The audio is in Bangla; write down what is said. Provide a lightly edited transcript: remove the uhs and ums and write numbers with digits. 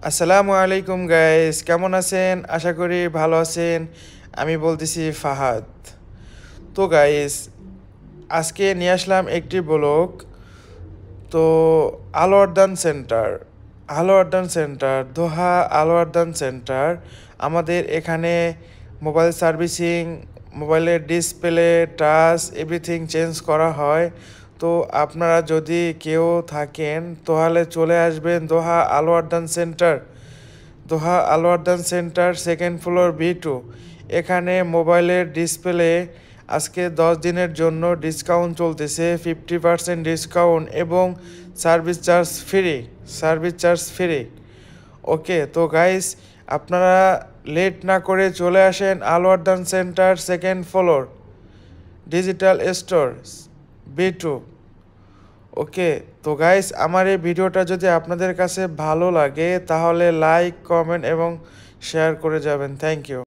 আসসালামু আলাইকুম গাইস, কেমন আছেন? আশা করি ভালো আছেন। আমি বলতেছি ফাহাদ। তো গাইস, আজকে নিয়ে আসলাম একটি ব্লগ। তো আলো আরদান সেন্টার দোহা আলো আরদান সেন্টার আমাদের এখানে মোবাইল সার্ভিসিং, মোবাইলের ডিসপ্লে, টাচ এভরিথিং চেঞ্জ করা হয়। তো আপনারা যদি কেউ থাকেন তাহলে চলে আসবেন দোহা আলওয়ার্দান সেন্টার, সেকেন্ড ফ্লোর B2। এখানে মোবাইলের ডিসপ্লে আজকে 10 দিনের জন্য ডিসকাউন্ট চলতেছে, 50% ডিসকাউন্ট এবং সার্ভিস চার্জ ফ্রি। ওকে, তো গাইস, আপনারা লেট না করে চলে আসেন আলওয়ার্দান centre, second floor, digital store, B2। Okay, তো গাইস, আমার এই ভিডিওটা যদি আপনাদের কাছে ভালো লাগে তাহলে লাইক, কমেন্ট এবং শেয়ার করে যাবেন। Thank you.